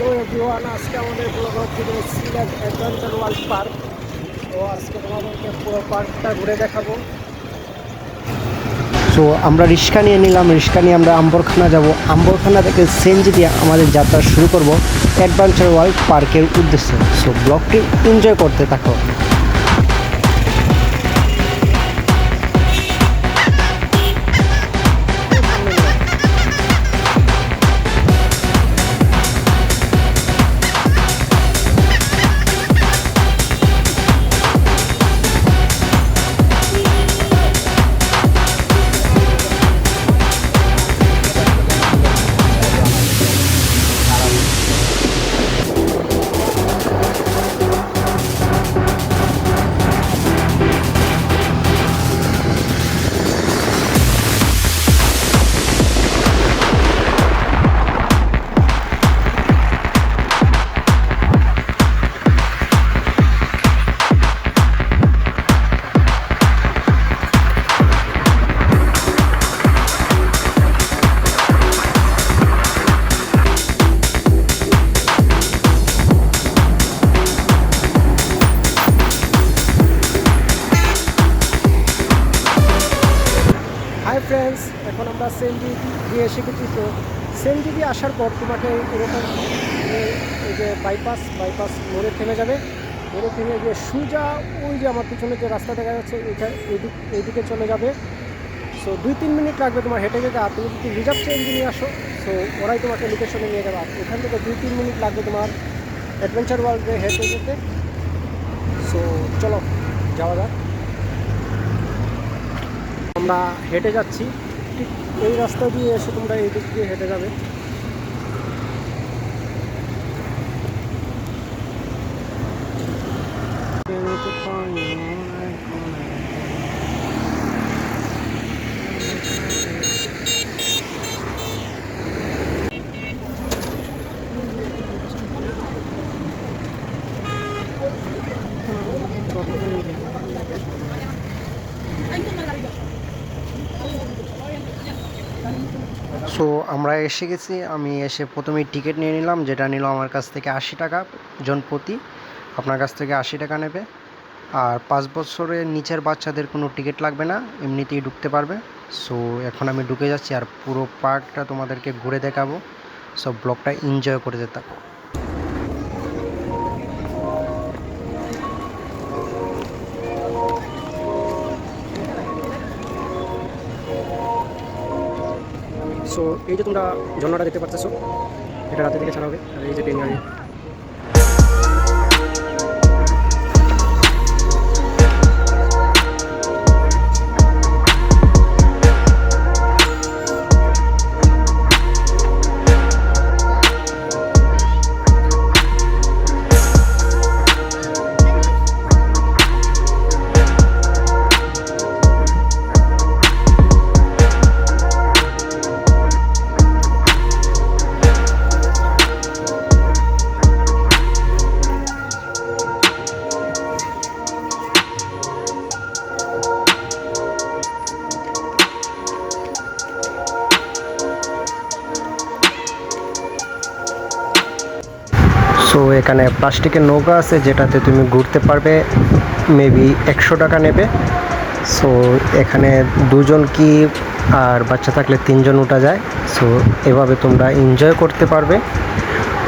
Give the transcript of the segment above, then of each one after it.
Hello everyone, আজকে আমাদের blog হচ্ছে যে সিলেট অ্যাডভেঞ্চার ওয়ার্ল্ড পার্ক। তো আজকে তোমাদেরকে পুরো পার্কটা ঘুরে দেখাবো। সো আমরা রিক্সা নিয়ে নিলাম, রিক্সা নিয়ে আমরা আম্বরখানা যাব। আম্বরখানা থেকে সেনজি দিয়ে আমাদের যাত্রা শুরু করব অ্যাডভেঞ্চার ওয়ার্ল্ড পার্কের উদ্দেশ্যে। সো ব্লগটি এনজয় করতে থাকো। হাই ফ্রেন্ডস, এখন আমরা সেনজি দিয়ে এসে গেছি। তো সেনজি দিয়ে আসার পর তোমাকে এরকম এই যে বাইপাস মোড়ে থেমে যাবে। মোড়ে থেমে গিয়ে সোজা ওই যে আমার পিছনে যে রাস্তা দেখা যাচ্ছে এইদিকে চলে যাবে। সো 2-3 মিনিট লাগবে তোমার হেঁটে যেতে। আর তুমি যদি রিজার্ভ চেঞ্জে নিয়ে আসো, সো ওরাই তোমাকে লোকেশনে নিয়ে যাবে। আর এখান থেকে 2-3 মিনিট লাগবে তোমার অ্যাডভেঞ্চার ওয়ার্ল্ডে হেঁটে যেতে। সো চলো যাওয়া যাক। আমরা হেঁটে যাচ্ছি, ঠিক এই রাস্তা দিয়ে এসে তোমরা এই দিক দিয়ে হেঁটে যাবে। সো আমরা এসে গেছি। আমি এসে প্রথমেই টিকিট নিয়ে নিলাম, যেটা নিল আমার কাছ থেকে 80 টাকা জনপ্রতি। আপনার কাছ থেকে 80 টাকা নেবে। আর 5 বছরের নিচের বাচ্চাদের কোনো টিকিট লাগবে না, এমনিতেই ঢুকতে পারবে। সো এখন আমি ঢুকে যাচ্ছি আর পুরো পার্কটা তোমাদেরকে ঘুরে দেখাবো। সো ব্লগটা এনজয় করতে থাকো। সো এই যে তোমরা ঝর্ণাটা দেখতে পাচ্ছ, এটা রাতের দিকে ছাড়া হবে। আর এই যে ট্রেন গাড়ি। সো এখানে প্লাস্টিকের নৌকা আছে, যেটাতে তুমি ঘুরতে পারবে। মেবি 100 টাকা নেবে। সো এখানে 2 জন কি আর বাচ্চা থাকলে 3 জন উঠা যায়। সো এভাবে তোমরা এনজয় করতে পারবে।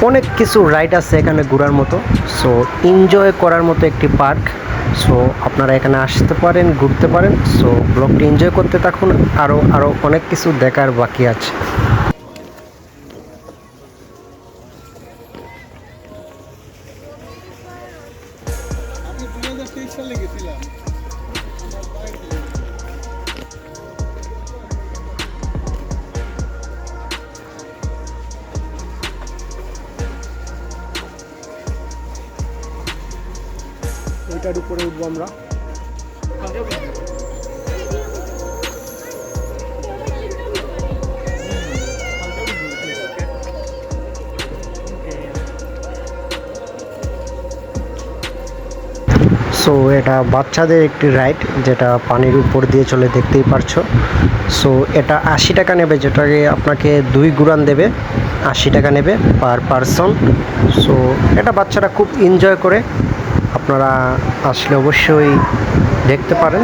অনেক কিছু রাইড আছে এখানে ঘোরার মতো। সো এনজয় করার মতো একটি পার্ক। সো আপনারা এখানে আসতে পারেন, ঘুরতে পারেন। সো ব্লগটি এনজয় করতে থাকুন। আরও অনেক কিছু দেখার বাকি আছে। আমি 2023 সালে গেছিলাম। এইটার উপরে উঠবো আমরা। সো এটা বাচ্চাদের একটি রাইড, যেটা পানির উপর দিয়ে চলে, দেখতেই পারছো। সো এটা 80 টাকা নেবে, যেটাকে আপনাকে 2 ঘুরান দেবে, 80 টাকা নেবে পার পারসন। সো এটা বাচ্চারা খুব এনজয় করে, আপনারা আসলে অবশ্যই দেখতে পারেন।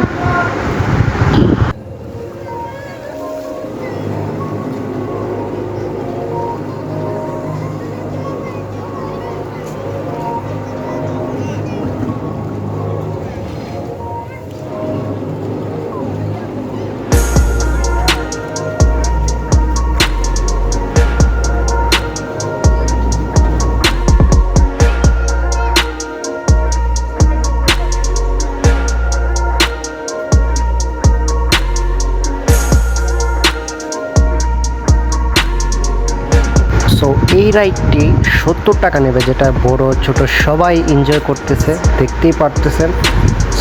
সো এই রাইডটি 70 টাকা নেবে, যেটা বড় ছোট সবাই এনজয় করতেছে, দেখতেই পারতেছেন।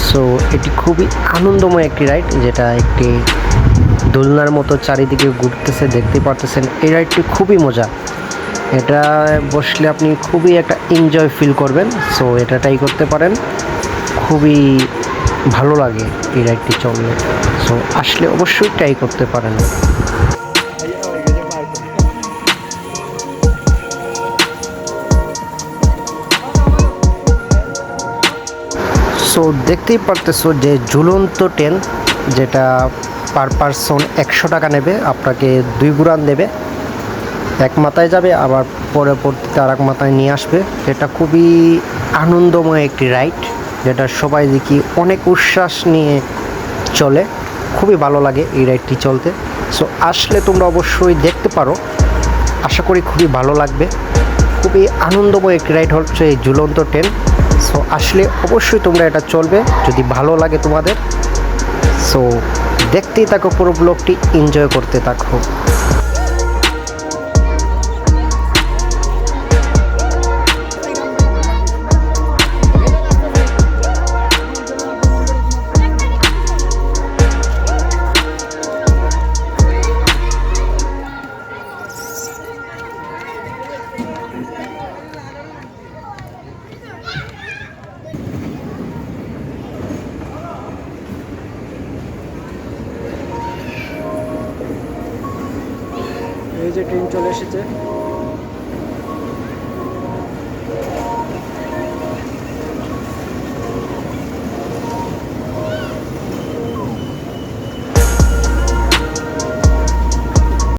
সো এটি খুবই আনন্দময় একটি রাইড, যেটা একটি দোলনার মতো চারিদিকে ঘুরতেছে, দেখতেই পারতেছেন। এই রাইডটি খুবই মজা, এটা বসলে আপনি খুবই একটা এনজয় ফিল করবেন। সো এটা ট্রাই করতে পারেন, খুবই ভালো লাগে এই রাইডটি চললে। সো আসলে অবশ্যই ট্রাই করতে পারেন। সো দেখতেই পারতেছো যে ঝুলন্ত ট্রেন, যেটা পার পারসন 100 টাকা নেবে, আপনাকে 2 ঘুরান দেবে, এক মাথায় যাবে আবার পরবর্তীতে আর এক মাথায় নিয়ে আসবে। এটা খুবই আনন্দময় একটি রাইড, যেটা সবাই দেখি অনেক উচ্ছ্বাস নিয়ে চলে, খুবই ভালো লাগে এই রাইডটি চলতে। সো আসলে তোমরা অবশ্যই দেখতে পারো, আশা করি খুবই ভালো লাগবে। খুবই আনন্দময় একটি রাইড হচ্ছে এই ঝুলন্ত ট্রেন। সো আসলে অবশ্যই তোমরা এটা চলবে যদি ভালো লাগে তোমাদের। সো দেখতেই থাকো, পুরো ব্লগটি এনজয় করতে থাকো। এই যে ট্রেন চলে এসেছে।